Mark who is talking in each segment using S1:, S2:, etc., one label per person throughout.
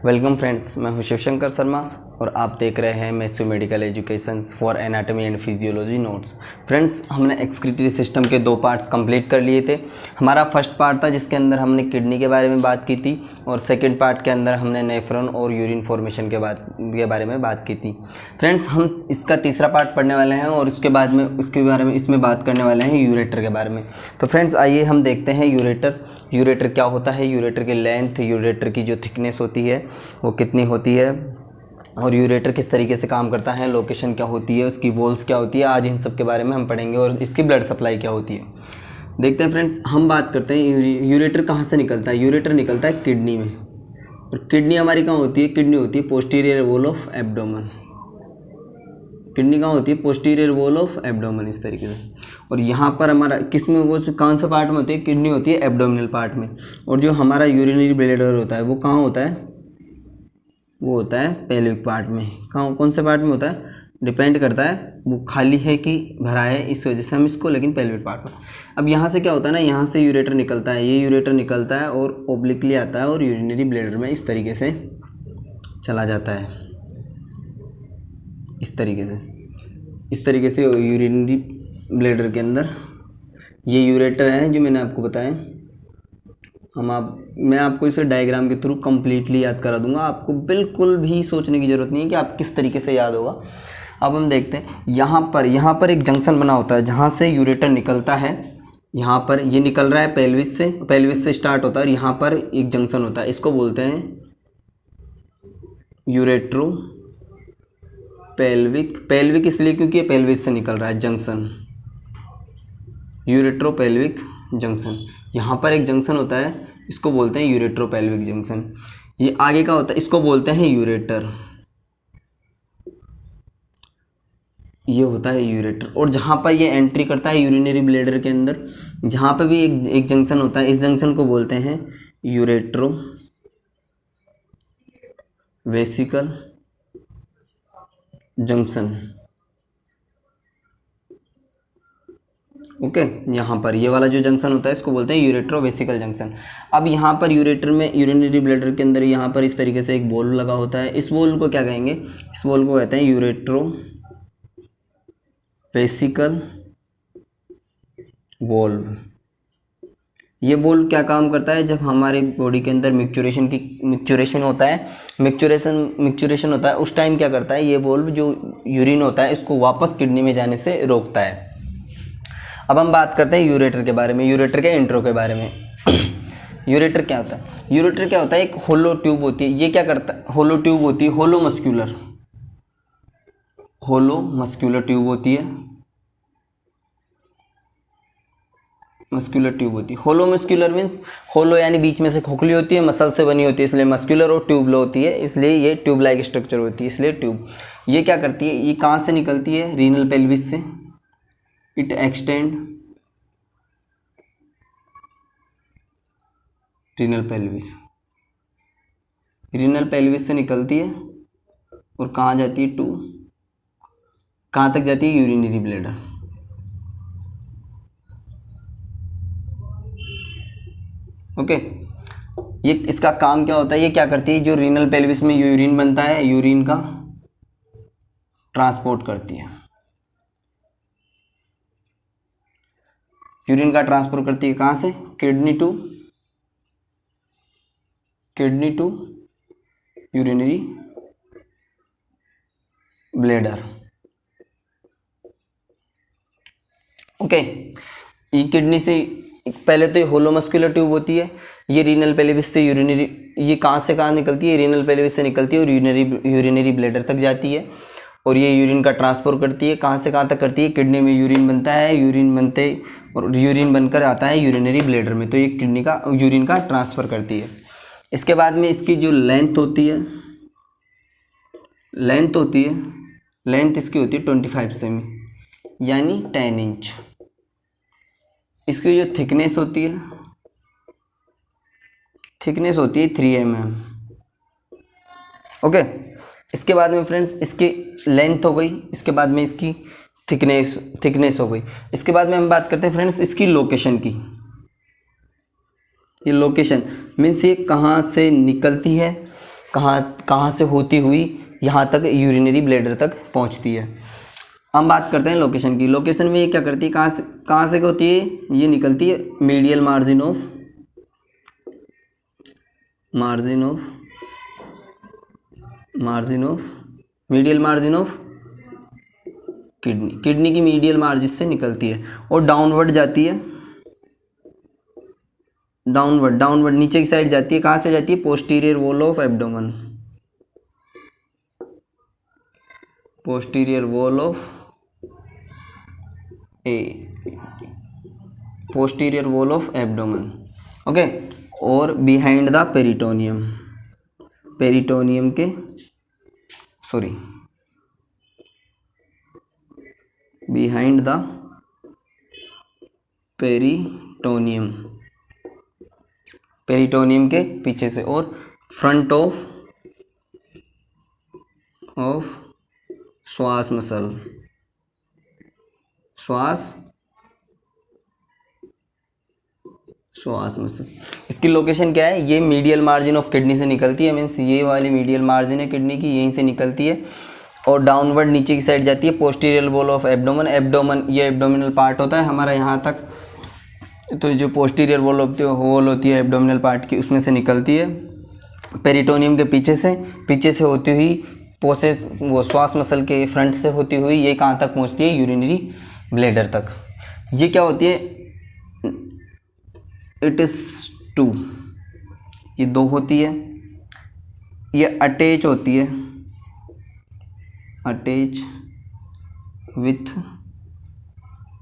S1: Welcome friends, मैं हूं शिवशंकर शर्मा और आप देख रहे हैं Matthew medical education for anatomy and physiology notes. Friends, हमने एक्सक्रीटरी सिस्टम के 2 पार्ट्स कंप्लीट कर लिए थे। हमारा फर्स्ट पार्ट था जिसके अंदर हमने किडनी के बारे में बात की थी और सेकंड पार्ट के अंदर हमने नेफ्रॉन और यूरिन फॉर्मेशन के बारे में बात की थी। फ्रेंड्स, हम इसका तीसरा पार्ट पढ़ने वाले हैं और उसके बाद में उसके बारे में इसमें बात करने वाले हैं यूरेटर के बारे में। तो फ्रेंड्स, आइए हम देखते हैं यूरेटर क्या होता है, यूरेटर की लेंथ, यूरेटर की जो थिकनेस होती है वो कितनी होती है और यूरेटर किस तरीके से काम करता है, लोकेशन क्या होती है, उसकी वॉल्स क्या होती है, आज इन सब के बारे में हम पढ़ेंगे और इसकी ब्लड सप्लाई क्या होती है। देखते हैं फ्रेंड्स, हम बात करते हैं यूरेटर कहाँ से निकलता है। यूरेटर निकलता है किडनी में और किडनी हमारी कहाँ होती है, किडनी होती है posterior wall of abdomen. Kidney कहाँ होती है, पोस्टीरियर वॉल ऑफ एब्डोमेन, इस तरीके से। और यहाँ पर हमारा किस में, वो कौन सा पार्ट में होती है, किडनी होती है एब्डोमिनल पार्ट में। और जो हमारा यूरिनरी ब्लैडर होता है वो कहाँ होता है, वो होता है पेल्विक पार्ट में। कौन से पार्ट में होता है, डिपेंड करता है वो खाली है कि भरा है, इस वजह से हम इसको, लेकिन पेल्विक पार्ट में। अब यहाँ से क्या होता है ना, यहाँ से यूरेटर निकलता है, ये यूरेटर निकलता है और ओब्लिकली आता है और यूरिनरी ब्लैडर में इस तरीके से चला जाता है, इस तरीके से यूरिनरी ब्लैडर के अंदर ये यूरेटर है जो मैंने आपको बताया। मैं आपको इसे डायग्राम के थ्रू कम्प्लीटली याद करा दूंगा, आपको बिल्कुल भी सोचने की ज़रूरत नहीं है कि आप किस तरीके से याद होगा। अब हम देखते हैं, यहाँ पर एक जंक्शन बना होता है जहाँ से यूरेटर निकलता है। यहाँ पर ये निकल रहा है पेल्विस से स्टार्ट होता है और यहाँ पर एक जंक्शन होता है, इसको बोलते हैं यूरेट्रो पेल्विक इसलिए क्योंकि ये पेल्विस से निकल रहा है, जंक्शन, यूरेट्रोपेल्विक जंक्शन। यहाँ पर एक जंक्शन होता है, इसको बोलते हैं यूरेट्रोपेल्विक जंक्शन। ये आगे का होता है, इसको बोलते हैं यूरेटर, ये होता है यूरेटर। और जहाँ पर ये एंट्री करता है यूरिनरी ब्लैडर के अंदर, जहाँ पर भी एक जंक्शन होता है, इस जंक्शन को बोलते हैं यूरेट्रो वेसिकल जंक्शन। ओके, यहाँ पर ये वाला जो जंक्शन होता है इसको बोलते हैं यूरेट्रोवेसिकल जंक्शन। अब यहाँ पर यूरेटर में, यूरिनरी ब्लैडर के अंदर यहाँ पर इस तरीके से एक वॉल्व लगा होता है। इस वॉल्व को क्या कहेंगे, इस वॉल्व को कहते हैं यूरेट्रोवेसिकल वॉल्व। ये वॉल्व क्या काम करता है, जब हमारे बॉडी के अंदर मिक्चुरेशन होता है उस टाइम क्या करता है, ये वॉल्व जो यूरिन होता है इसको वापस किडनी में जाने से रोकता है। अब हम बात करते हैं यूरेटर के बारे में, यूरेटर के इंट्रो के बारे में। यूरेटर क्या होता है, एक होलो ट्यूब होती है। ये क्या करता है, होलो ट्यूब होती है, होलो मस्क्यूलर ट्यूब होती है, होलो मस्क्यूलर मीन्स, होलो यानी बीच में से खोखली होती है, मसल से बनी होती है इसलिए मस्क्यूलर, और ट्यूब होती है इसलिए ये ट्यूब लाइक स्ट्रक्चर होती है, इसलिए ट्यूब। ये क्या करती है, ये कहाँ से निकलती है, रीनल पेल्विस से। इट एक्सटेंड रीनल पेल्विस से निकलती है और कहाँ जाती है, कहाँ तक जाती है, यूरिनरी ब्लैडर। ओके, ये इसका काम क्या होता है, ये क्या करती है, जो रीनल पेल्विस में यूरिन बनता है, यूरिन का ट्रांसपोर्ट करती है, कहाँ से, kidney to urinary bladder. Okay, ये किडनी से पहले तो ये होलो मस्कुलर ट्यूब होती है, ये रीनल पेल्विस से यूरिनरी, ये कहाँ से कहाँ निकलती है, रीनल पेल्विस से निकलती है और यूरिनरी ब्लैडर तक जाती है और ये यूरिन का ट्रांसपोर्ट करती है। कहाँ से कहाँ तक करती है, किडनी में यूरिन बनता है, यूरिन बनकर आता है यूरिनरी ब्लैडर में, तो ये किडनी का यूरिन का ट्रांसफ़र करती है। इसके बाद में इसकी जो लेंथ होती है, लेंथ इसकी होती है 25 सेमी यानी 10 इंच। इसकी जो थिकनेस होती है 3 mm। ओके, इसके बाद में फ्रेंड्स, इसकी लेंथ हो गई, इसके बाद में इसकी थिकनेस हो गई। इसके बाद में हम बात करते हैं फ्रेंड्स इसकी लोकेशन की। ये लोकेशन मीन्स ये कहाँ से निकलती है कहाँ से होती हुई यहाँ तक यूरिनरी ब्लैडर तक पहुँचती है। हम बात करते हैं लोकेशन की। लोकेशन में ये क्या करती है, कहाँ से होती है, ये निकलती है मीडियल मार्जिन ऑफ किडनी की मीडियल मार्जिन से निकलती है और डाउनवर्ड जाती है, डाउनवर्ड नीचे की साइड जाती है। कहाँ से जाती है, posterior wall of abdomen, posterior wall of abdomen, okay. और बिहाइंड द पेरिटोनियम के बिहाइंड द पेरिटोनियम के पीछे से, और फ्रंट ऑफ श्वास मसल, इसकी लोकेशन क्या है, ये मीडियल मार्जिन ऑफ किडनी से निकलती है, मीन्स ये वाली मीडियल मार्जिन है किडनी की, यहीं से निकलती है और डाउनवर्ड नीचे की साइड जाती है। पोस्टीरियर वॉल ऑफ एब्डोमेन ये एब्डोमिनल पार्ट होता है हमारा यहाँ तक, तो जो पोस्टीरियर वॉल होती है एब्डोमिनल पार्ट की, उसमें से निकलती है। पेरिटोनियम के पीछे से होती हुई वो श्वास मसल के फ्रंट से होती हुई ये कहाँ तक पहुँचती है, यूरिनरी ब्लैडर तक। ये क्या होती है, इट इज़ 2, ये 2 होती है। ये अटैच होती है, अटैच विथ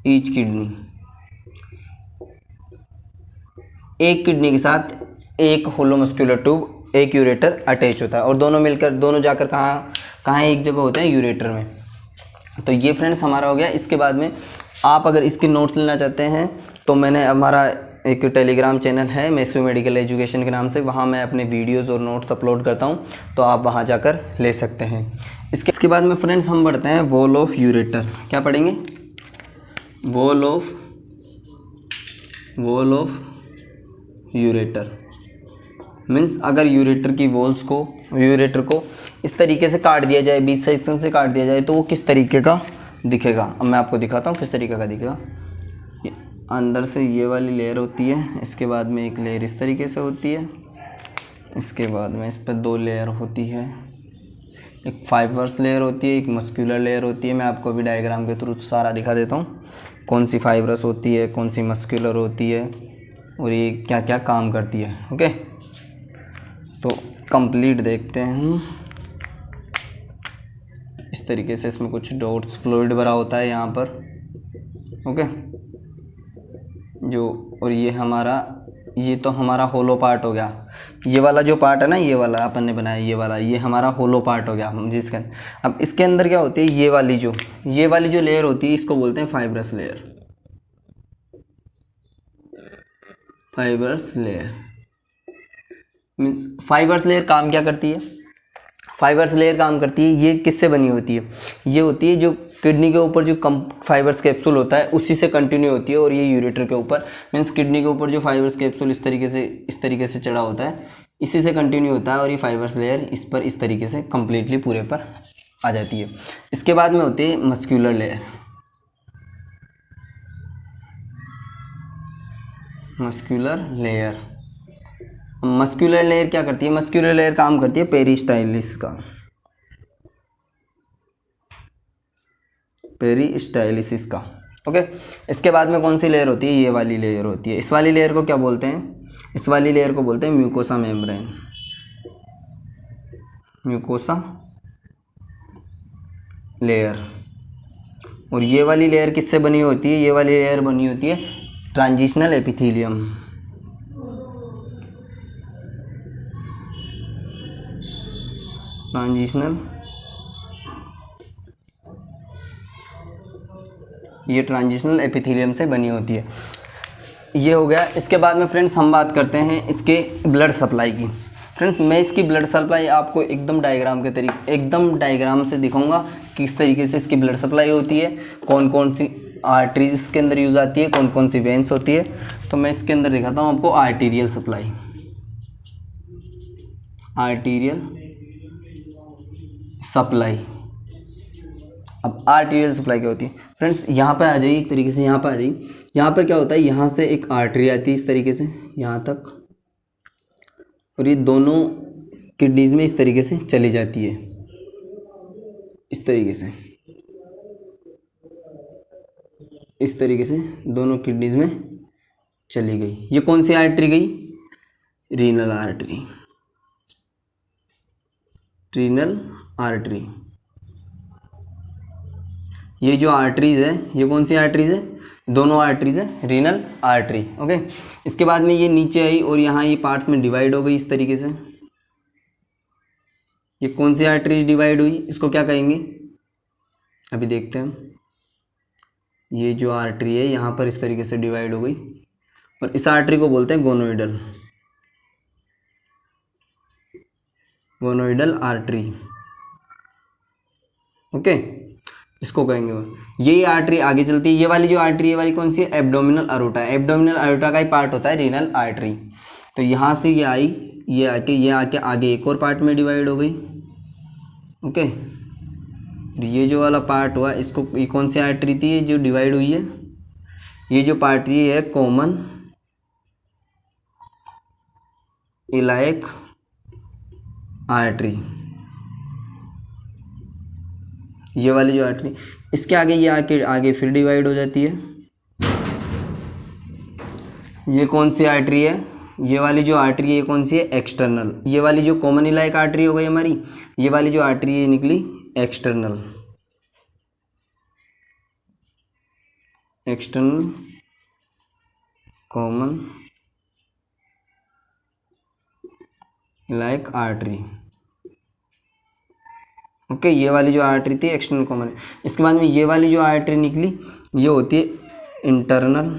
S1: ईच किडनी, एक किडनी के साथ एक होलो मस्कुलर ट्यूब, एक यूरेटर अटैच होता है और दोनों जाकर कहाँ एक जगह होते हैं, यूरेटर में। तो ये फ्रेंड्स हमारा हो गया। इसके बाद में आप अगर इसके नोट्स लेना चाहते हैं तो मैंने हमारा एक टेलीग्राम चैनल है मैथ्यू मेडिकल एजुकेशन के नाम से, वहाँ मैं अपने वीडियोस और नोट्स अपलोड करता हूँ, तो आप वहाँ जाकर ले सकते हैं। इसके बाद में फ्रेंड्स हम बढ़ते हैं वॉल ऑफ यूरेटर। क्या पढ़ेंगे, वॉल ऑफ यूरेटर मीन्स अगर यूरेटर को इस तरीके से काट दिया जाए, 20 सेक्शन से काट दिया जाए, तो वो किस तरीके का दिखेगा। अब मैं आपको दिखाता हूँ किस तरीके का दिखेगा। अंदर से ये वाली लेयर होती है, इसके बाद में एक लेयर इस तरीके से होती है, इसके बाद में इस पर 2 लेयर होती है, एक फाइबर्स लेयर होती है, एक मस्कुलर लेयर होती है। मैं आपको अभी डायग्राम के थ्रू सारा दिखा देता हूँ, कौन सी फाइबरस होती है, कौन सी मस्कुलर होती है और ये क्या क्या काम करती है। ओके, तो कंप्लीट देखते हैं। इस तरीके से इसमें कुछ डॉट्स फ्लूइड भरा होता है यहाँ पर, ओके। और ये तो हमारा होलो पार्ट हो गया। ये वाला जो पार्ट है ना, ये वाला अपन ने बनाया, ये हमारा होलो पार्ट हो गया जिसका। अब इसके अंदर क्या होती है, ये वाली जो लेयर होती है, इसको बोलते हैं fibrous layer. Means fibres layer काम क्या करती है, ये किससे बनी होती है, ये होती है जो किडनी के ऊपर जो फाइबर्स कैप्सूल होता है उसी से कंटिन्यू होती है, और ये यूरेटर के ऊपर मीन्स किडनी के ऊपर जो फाइबर्स कैप्सूल इस तरीके से चढ़ा होता है, इसी से कंटिन्यू होता है, और ये फाइबर्स लेयर इस पर इस तरीके से कंप्लीटली पूरे पर आ जाती है। इसके बाद में होती है मस्कुलर लेयर। मस्कुलर लेयर क्या करती है, मस्कुलर लेयर काम करती है पेरिस्टाइलिसिस का, ओके। इसके बाद में कौन सी लेयर होती है, ये वाली लेयर होती है। इस वाली लेयर को क्या बोलते हैं, इस वाली लेयर को बोलते हैं म्यूकोसा लेयर। और ये वाली लेयर किससे बनी होती है, ये वाली लेयर बनी होती है ट्रांजिशनल एपिथेलियम। ये ट्रांजिशनल एपिथेलियम से बनी होती है। ये हो गया। इसके बाद में फ्रेंड्स हम बात करते हैं इसके ब्लड सप्लाई की। फ्रेंड्स मैं इसकी ब्लड सप्लाई आपको एकदम डायग्राम से दिखाऊंगा किस तरीके से इसकी ब्लड सप्लाई होती है, कौन कौन सी आर्टरीज इसके अंदर यूज़ आती है, कौन कौन सी वेंस होती है। तो मैं इसके अंदर दिखाता हूँ आपको आर्टीरियल सप्लाई। अब आर्टीरियल सप्लाई क्या होती है फ्रेंड्स, यहाँ पर आ जाइए एक तरीके से, यहाँ पर आ जाइए। यहाँ पर क्या होता है, यहाँ से एक आर्टरी आती है इस तरीके से यहाँ तक, और ये दोनों किडनीज में इस तरीके से चली जाती है, इस तरीके से, इस तरीके से दोनों किडनीज में चली गई। ये कौन सी आर्टरी गई, रीनल आर्टरी, रीनल आर्टरी। ये जो आर्टरीज है ये कौन सी आर्टरीज है, दोनों आर्टरीज है रीनल आर्टरी। ओके, इसके बाद में ये नीचे आई और यहाँ ये पार्ट्स में डिवाइड हो गई इस तरीके से। ये कौन सी आर्टरीज डिवाइड हुई, इसको क्या कहेंगे, अभी देखते हैं। ये जो आर्टरी है यहाँ पर इस तरीके से डिवाइड हो गई, और इस आर्टरी को बोलते हैं गोनोइडल, गोनोइडल आर्टरी। ओके, इसको कहेंगे वो। ये आर्टरी आगे चलती है। ये वाली जो आर्टरी, ये वाली कौन सी है, एब्डोमिनल अरोटा। एब्डोमिनल अरोटा का ही पार्ट होता है रीनल आर्टरी। तो यहाँ से ये आई, ये आके आगे एक और पार्ट में डिवाइड हो गई। ओके, ये जो वाला पार्ट हुआ इसको, ये कौन सी आर्टरी थी जो डिवाइड हुई है, ये जो आर्टरी है कॉमन इलाइक आर्टरी। ये वाली जो आर्टरी, इसके आगे ये आगे फिर डिवाइड हो जाती है। ये कौन सी आर्टरी है, ये वाली जो आर्टरी है ये कौन सी है, एक्सटर्नल। ये वाली जो कॉमन इलाइक आर्टरी हो गई हमारी, ये वाली जो आर्टरी है निकली external, external common iliac artery. Okay, ये वाली जो आर्टरी थी एक्सटर्नल कॉमन। इसके बाद में ये वाली जो आर्टरी निकली ये होती है इंटरनल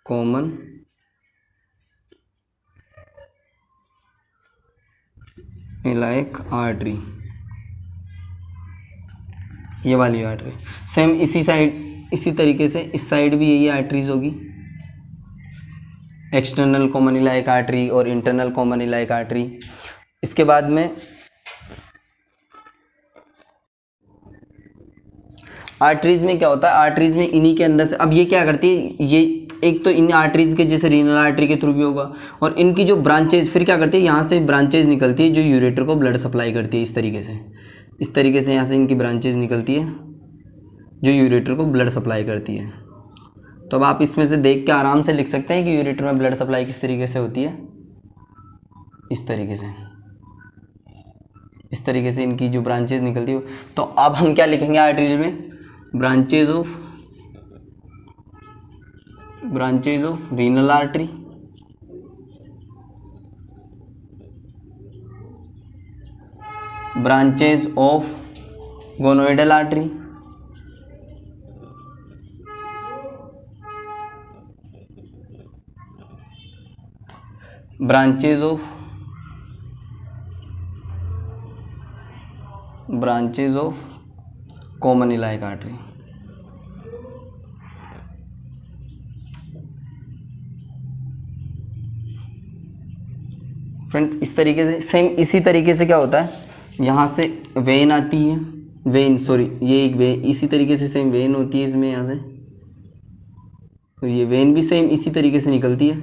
S1: कॉमन इलाइक आर्टरी। ये वाली आर्टरी सेम इसी साइड, इसी तरीके से इस साइड भी यही आर्टरीज होगी, एक्सटर्नल कॉमन इलाइक आर्टरी और इंटरनल कॉमन इलाइक आर्टरी। इसके बाद में आर्टरीज में क्या होता है, आर्टरीज में इन्हीं के अंदर से, अब ये क्या करती है, ये एक तो इन आर्टरीज के जैसे रीनल आर्टरी के थ्रू भी होगा, और इनकी जो ब्रांचेज फिर क्या करती है, यहाँ से ब्रांचेज निकलती है जो यूरेटर को ब्लड सप्लाई करती है। इस तरीके से यहाँ से इनकी ब्रांचेज निकलती है जो यूरेटर को ब्लड सप्लाई करती है। तो अब आप इसमें से देख के आराम से लिख सकते हैं कि यूरेटर में ब्लड सप्लाई किस तरीके से होती है, इस तरीके से इनकी जो ब्रांचेज निकलती है। तो अब हम क्या लिखेंगे आर्टरीज में, branches of renal artery, branches of gonadal artery, branches of common iliac artery. Friends, इस तरीके से सेम इसी तरीके से क्या होता है, यहाँ से वेन आती है, ये एक वेन, इसी तरीके से सेम वेन होती है इसमें यहाँ से, तो ये वेन भी सेम इसी तरीके से निकलती है।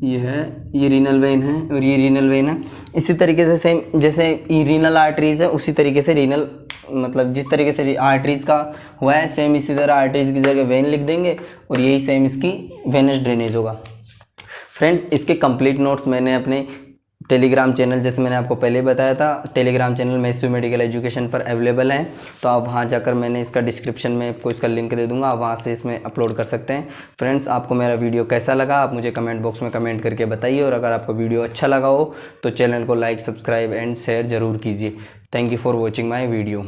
S1: ये रीनल वेन है और ये रीनल वेन है। इसी तरीके से सेम जैसे ये रीनल आर्टरीज है उसी तरीके से रीनल, मतलब जिस तरीके से आर्टरीज का हुआ है सेम इसी तरह आर्टरीज की जगह वेन लिख देंगे और यही सेम इसकी वेनस ड्रेनेज होगा। फ्रेंड्स, इसके कंप्लीट नोट्स मैंने अपने टेलीग्राम चैनल, जैसे मैंने आपको पहले बताया था, Telegram channel Matthew medical education पर अवेलेबल है। तो आप वहां जाकर, मैंने इसका डिस्क्रिप्शन में आपको इसका लिंक दे दूंगा, आप वहां से इसमें अपलोड कर सकते हैं। फ्रेंड्स, आपको मेरा वीडियो कैसा लगा आप मुझे कमेंट बॉक्स में कमेंट करके बताइए, और अगर आपको वीडियो अच्छा लगा हो तो चैनल को लाइक, सब्सक्राइब एंड शेयर ज़रूर कीजिए। Thank you for watching my video.